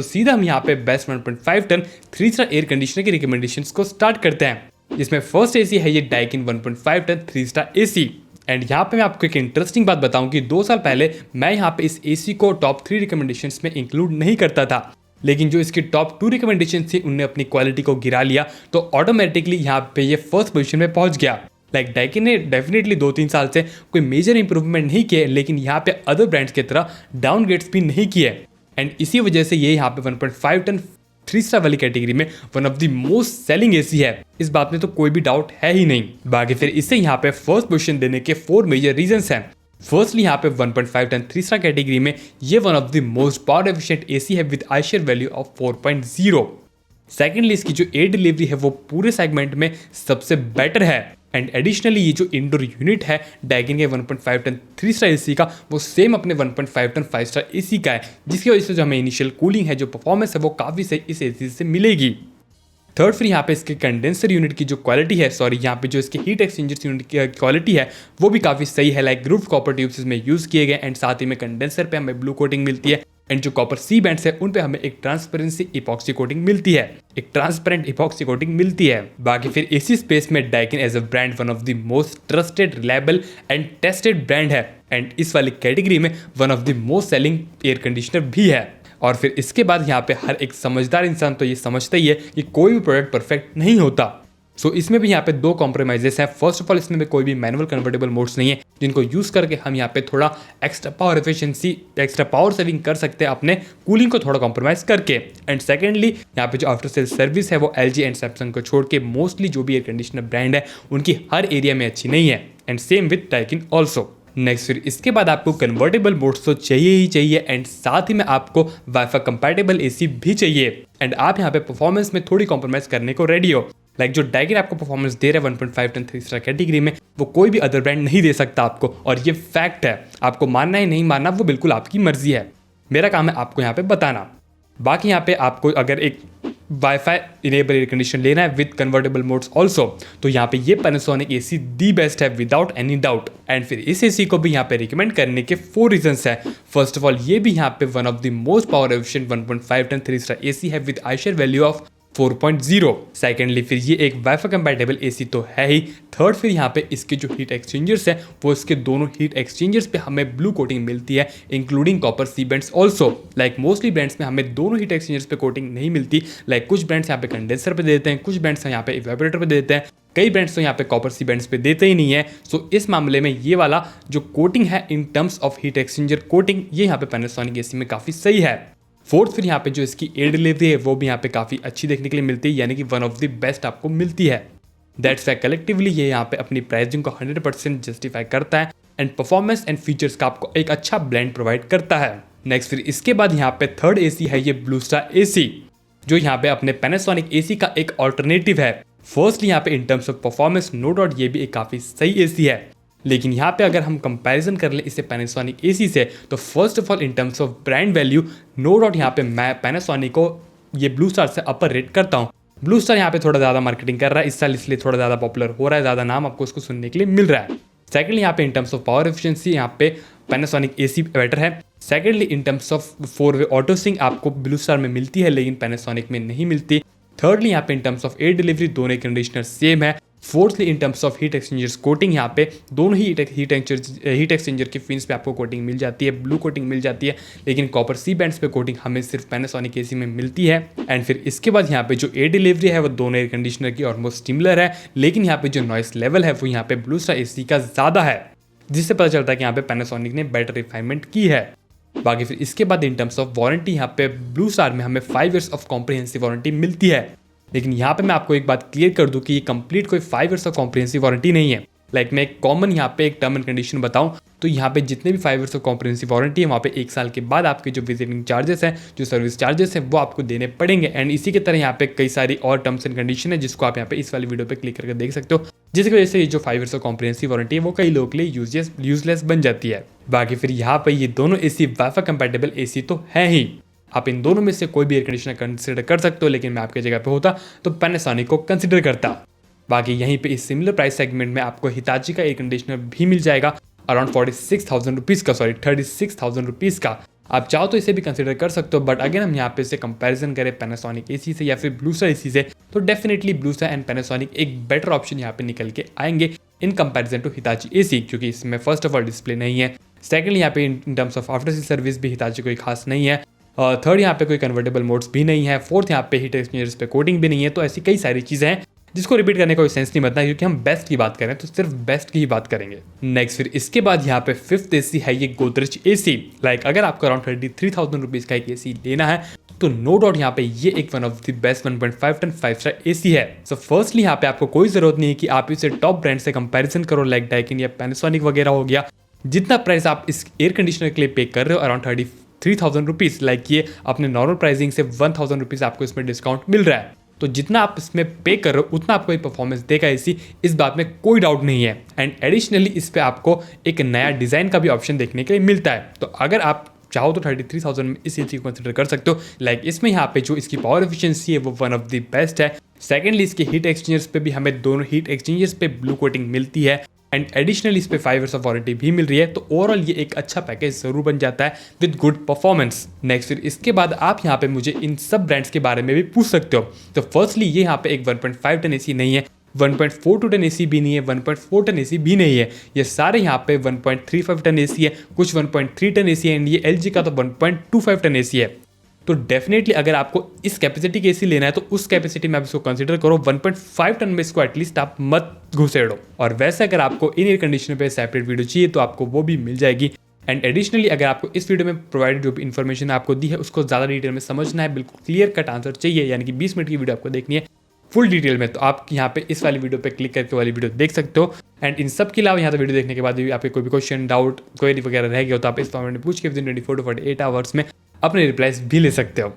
तो सीधा हम यहाँ पे best 1.5 ton 3 star air conditioner की रिकमेंडेशंस को स्टार्ट करते हैं, जिसमें फर्स्ट एसी है ये Daikin 1.5 ton 3 star AC. And यहाँ पे मैं आपको एक इंटरेस्टिंग बात बताऊं कि 2 साल पहले मैं यहाँ पे इस एसी को टॉप 3 रिकमेंडेशंस में इंक्लूड नहीं करता था, लेकिन जो इसकी टॉप 2 रिकमेंडेशन थी उनने अपनी क्वालिटी को गिरा लिया, तो ऑटोमेटिकली यहाँ पे ये फर्स्ट पोजीशन में पहुंच गया। डाइकिन ने डेफिनेटली 2-3 साल से कोई मेजर इंप्रूवमेंट नहीं किए, लेकिन यहाँ पे अदर ब्रांड्स की तरह डाउनग्रेड्स भी नहीं किए। एंड इसी वजह से ये यहाँ पे 1.5 टन 3 स्टार वाली कैटेगरी में one of the most selling AC है, इस बात में तो कोई भी डाउट है ही नहीं। बाकी फिर इससे यहाँ पे फर्स्ट पोजीशन देने के 4 मेजर रीजंस हैं। फर्स्टली यहाँ पे 1.5 टन 3 स्टार कैटेगरी में ये one of the most power efficient AC है with ISEER value of 4.0। Secondly इसकी जो एयर डिलीवरी है वो पूरे सेगमेंट में सबसे बेटर है। एंड एडिशनली ये जो इंडोर यूनिट है डाइकिन के 1.5 टन 3 स्टार एसी का, वो सेम अपने 1.5 टन 5 स्टार एसी का है, जिसकी वजह से जो हमें इनिशियल कूलिंग है, जो परफॉर्मेंस है, वो काफ़ी सही इस एसी से मिलेगी। थर्ड फिर यहाँ पे इसके कंडेंसर यूनिट की जो क्वालिटी है, यहाँ पे जो इसके हीट एक्सचेंजर यूनिट की क्वालिटी है वो भी काफ़ी सही है। लाइक ग्रूव्ड कॉपर ट्यूब्स इसमें यूज़ किए गए, एंड साथ ही में कंडेंसर पे हमें ब्लू कोटिंग मिलती है, एंड जो कॉपर सी बैंड्स है उन पे हमें एक ट्रांसपेरेंसी इपॉक्सी कोटिंग मिलती है, एक ट्रांसपेरेंट इपॉक्सी कोटिंग मिलती है। बाकी फिर एसी स्पेस में Daikin as a brand one of the most trusted, reliable and tested brand है, एंड इस वाली कैटेगरी में one of the most selling air conditioner भी है। और फिर इसके बाद यहाँ पे हर एक समझदार इंसान तो ये समझता ही है कि कोई भी प्रोडक्ट परफेक्ट नहीं होता। सो इसमें भी यहाँ पे 2 कॉम्प्रोमाइजेस हैं। फर्स्ट ऑफ ऑल इसमें भी कोई भी मैनुअल कन्वर्टेबल मोड्स नहीं है, जिनको यूज़ करके हम यहाँ पे थोड़ा extra power efficiency, extra power saving कर सकते हैं अपने कूलिंग को थोड़ा कॉम्प्रोमाइज़ करके। एंड सेकेंडली यहाँ पे जो आफ्टर सेल सर्विस है वो LG एंड सैमसंग को छोड़ के मोस्टली जो भी एयर कंडीशनर ब्रांड है उनकी हर एरिया में अच्छी नहीं है, and same with Daikin also. Next फिर इसके बाद आपको कन्वर्टेबल मोड्स तो चाहिए ही चाहिए, एंड साथ ही में आपको वाईफाई कंपैटिबल एसी भी चाहिए, एंड आप यहाँ पे परफॉर्मेंस में थोड़ी कॉम्प्रोमाइज़ करने को रेडी हो। लाइक जो डाइकिन आपको परफॉर्मेंस दे रहा है 1.5 टन 3 स्टार कैटेगरी में, वो कोई भी अदर ब्रांड नहीं दे सकता आपको, और ये फैक्ट है। आपको मानना है नहीं मानना वो बिल्कुल आपकी मर्जी है, मेरा काम है आपको यहाँ पे बताना। बाकी यहाँ पे आपको अगर एक वाईफाई इनेबल एयर कंडीशन लेना है विद कन्वर्टेबल मोड्स ऑल्सो, तो यहाँ पे ये पैनासोनिक एसी दी बेस्ट है विदाउट एनी डाउट। एंड फिर इस एसी को भी यहाँ पे रिकमेंड करने के 4 रीजंस है। फर्स्ट ऑफ ऑल ये भी यहाँ पे one of the most power efficient 1.5 ton 3 star AC है with ISEER value of 4.0। Secondly फिर ये एक वाईफाई कंपैटिबल एसी तो है ही। थर्ड फिर यहाँ पे इसके जो हीट एक्सचेंजर्स है वो इसके दोनों हीट एक्सचेंजर्स पे हमें ब्लू कोटिंग मिलती है, इंक्लूडिंग कॉपर सी bands also. Like mostly brands में हमें दोनों हीट एक्सचेंजर्स पे कोटिंग नहीं मिलती। लाइक कुछ ब्रांड्स यहाँ पे कंडेंसर पे देते हैं, कुछ ब्रांड्स यहाँ पे इवेपोरेटर पे देते हैं, कई ब्रांड्स तो यहाँ पे कॉपर सी बैंड्स पे देते ही नहीं है। सो इस मामले में ये वाला जो कोटिंग है इन terms of heat exchanger coating, ये यहाँ पे पैनासोनिक एसी में काफ़ी सही है। फोर्थ फिर यहाँ पे जो इसकी एयर डिलीवरी है वो भी यहाँ पे काफ़ी अच्छी देखने के लिए मिलती है, यानी कि वन ऑफ द बेस्ट आपको मिलती है। दैट्स वाई कलेक्टिवली ये यहाँ पे अपनी प्राइसिंग को 100% जस्टिफाई करता है, एंड परफॉर्मेंस एंड फीचर्स का आपको एक अच्छा ब्लेंड प्रोवाइड करता है। नेक्स्ट फिर इसके बाद यहाँ पे थर्ड एसी है ये ब्लू स्टार एसी, जो यहाँ पे अपने पैनासोनिक एसी का एक ऑल्टरनेटिव है। फर्स्टली यहाँ पे in terms of performance no doubt ये भी एक काफ़ी सही एसी है, लेकिन यहाँ पे अगर हम कंपैरिजन कर लें इसे पैनासोनिक एसी से, तो first of all in terms of brand value no doubt यहाँ पे मैं पैनासोनिक को ये ब्लू स्टार से अपर रेट करता हूँ। ब्लू स्टार यहाँ पे थोड़ा ज़्यादा मार्केटिंग कर रहा है इस साल, इसलिए थोड़ा ज़्यादा पॉपुलर हो रहा है, ज़्यादा नाम आपको उसको सुनने के लिए मिल रहा है। सेकेंडली यहाँ पे in terms of power efficiency यहाँ पे पैनासोनिक एसी बेटर है। सेकेंडली इन टर्म्स ऑफ 4-वे ऑटो सिंक आपको ब्लू स्टार में मिलती है, लेकिन पैनासोनिक में नहीं मिलती। थर्डली यहाँ पे in terms of air delivery दोनों कंडीशनर सेम है। Fourthly in terms of heat exchangers coating यहाँ पे दोनों ही हीट एक्सचेंजर के फिन्स पे आपको कोटिंग मिल जाती है, ब्लू कोटिंग मिल जाती है, लेकिन कॉपर सी बैंड्स पे कोटिंग हमें सिर्फ पैनासोनिक एसी में मिलती है। एंड फिर इसके बाद यहाँ पे जो एयर डिलीवरी है वो दोनों एयर कंडीशनर की ऑलमोस्ट सिमिलर है, लेकिन यहाँ पे जो नॉइस लेवल है वो यहाँ पे ब्लू स्टार एसी का ज़्यादा है, जिससे पता चलता है कि यहाँ पे पैनासोनिक ने बेटर रिफाइनमेंट की है। बाकी फिर इसके बाद इन टर्म्स ऑफ वारंटी यहाँ पे ब्लू स्टार में हमें 5 ईयर्स ऑफ कॉम्प्रिहेंसिव वारंटी मिलती है, लेकिन यहाँ पे मैं आपको एक बात क्लियर कर दूं कि ये कंप्लीट कोई 5 ईयर्स ऑफ कॉम्प्रिहेंसिव वारंटी नहीं है। लाइक मैं एक कॉमन यहाँ पे एक टर्म एंड कंडीशन बताऊं तो यहाँ पे जितने भी 5 ईयर्स ऑफ कॉम्प्रिहेंसिव वारंटी है वहाँ पे 1 साल के बाद आपके जो विजिटिंग चार्जेस हैं, जो सर्विस चार्जेस हैं, वो आपको देने पड़ेंगे। एंड इसी की तरह यहाँ पे कई सारी और टर्म्स एंड कंडीशन है जिसको आप यहाँ पे इस वाली वीडियो पे क्लिक करके देख सकते हो, जिसकी वजह से ये जो 5 ईयर्स ऑफ कॉम्प्रिहेंसिव वारंटी है वो कई लोगों के लिए यूजलेस बन जाती है। बाकी फिर यहाँ पे ये दोनों एसी वाईफाई कंपैटिबल एसी तो है ही, आप इन दोनों में से कोई भी एयर कंडीशनर कंसिडर कर सकते हो, लेकिन मैं आपके जगह पे होता तो पैनासोनिक को कंसिडर करता। बाकी यहीं पे इस सिमिलर प्राइस सेगमेंट में आपको हिताची का एयर कंडीशनर भी मिल जाएगा अराउंड 36,000 रुपीज़ का, 36,000 रुपीज़ का। आप चाहो तो इसे भी कंसिडर कर सकते हो, बट अगर हम यहाँ पे इसे कंपैरिजन करें पैनासोनिक एसी से या फिर ब्लू स्टार एसी से, तो definitely Blue Star and Panasonic एक बेटर ऑप्शन यहाँ पे निकल के आएंगे in comparison to Hitachi AC, क्योंकि इसमें फर्स्ट ऑफ ऑल डिस्प्ले नहीं है, सेकंडली यहाँ पे in terms of after sale service भी हिताची कोई खास नहीं है, थर्ड यहाँ पे कोई कन्वर्टेबल मोड्स भी नहीं है, फोर्थ यहाँ पे हीट एक्सचेंजर्स पे कोटिंग भी नहीं है। तो ऐसी कई सारी चीज़ें हैं जिसको रिपीट करने का कोई सेंस नहीं बनता, क्योंकि हम बेस्ट की बात करें तो सिर्फ बेस्ट की ही बात करेंगे। नेक्स्ट फिर इसके बाद यहाँ पे फिफ्थ एसी है ये गोदरेज एसी। लाइक अगर आपको अराउंड 33,000 रुपीज़ का एक एसी लेना है तो नो डाउट यहाँ पे ये एक one of the best 1.5 ton 5 star AC है। सो फर्स्टली यहाँ पे आपको कोई जरूरत नहीं है कि आप इसे टॉप ब्रांड से कंपैरिजन करो, लाइक डाइकिन या पैनासोनिक वगैरह हो गया। जितना प्राइस आप इस एयर कंडीशनर के लिए पे कर रहे हो अराउंड 33,000 रुपीज़, लाइक ये अपने नॉर्मल प्राइसिंग से 1,000 रुपीज़ आपको इसमें डिस्काउंट मिल रहा है। तो जितना आप इसमें पे कर रहे हो उतना आपको परफॉर्मेंस देगा एसी, इस बात में कोई डाउट नहीं है। एंड एडिशनली इस पे आपको एक नया डिज़ाइन का भी ऑप्शन देखने के लिए मिलता है। तो अगर आप चाहो तो 33,000 में इस एसी को कंसिडर कर सकते हो। लाइक इसमें यहाँ पे जो इसकी पावर एफिशिएंसी है वो वन ऑफ द बेस्ट है। सेकेंडली इसके हीट एक्सचेंजर्स पे भी हमें दोनों हीट एक्सचेंजर्स पे ब्लू कोटिंग मिलती है एंड एडिशनली इस पे 5 इयर्स ऑफ वारंटी भी मिल रही है। तो ओवरऑल ये एक अच्छा पैकेज जरूर बन जाता है विद गुड परफॉर्मेंस। नेक्स्ट फिर इसके बाद आप यहाँ पे मुझे इन सब ब्रांड्स के बारे में भी पूछ सकते हो। तो फर्स्टली ये यहाँ पे एक 1.5 टन एसी नहीं है, 1.42 टन एसी भी नहीं है, 1.4 टन एसी भी नहीं है। ये सारे यहाँ पे 1.35 टन एसी है, कुछ 1.3 टन एसी है एंड ये LG का तो 1.25 टन एसी है। तो डेफिनेटली अगर आपको इस कैपेसिटी के एसी लेना है तो उस कैपेसिटी में आप इसको कंसीडर करो। 1.5 टन में इसको एटलीस्ट आप मत घुसेड़ो। और वैसे अगर आपको इन एयर कंडीशनर पे सेपरेट वीडियो चाहिए तो आपको वो भी मिल जाएगी। एंड एडिशनली अगर आपको इस वीडियो में प्रोवाइडेड जो भी इन्फॉर्मेशन आपको दी है उसको ज़्यादा डिटेल में समझना है, बिल्कुल क्लियर कट आंसर चाहिए, यानी कि 20 मिनट की वीडियो आपको देखनी है फुल डिटेल में, तो आप यहाँ पे इस वाली वीडियो पे क्लिक करके वाली वीडियो देख सकते हो। एंड इन सब के अलावा यहाँ तो वीडियो देखने के बाद भी आपके कोई भी क्वेश्चन, डाउट, क्वेरी वगैरह रह गया हो तो आप इस फॉर्मेट में पूछ के विदिन 24 to 48 आवर्स में अपने रिप्लाईज भी ले सकते हो।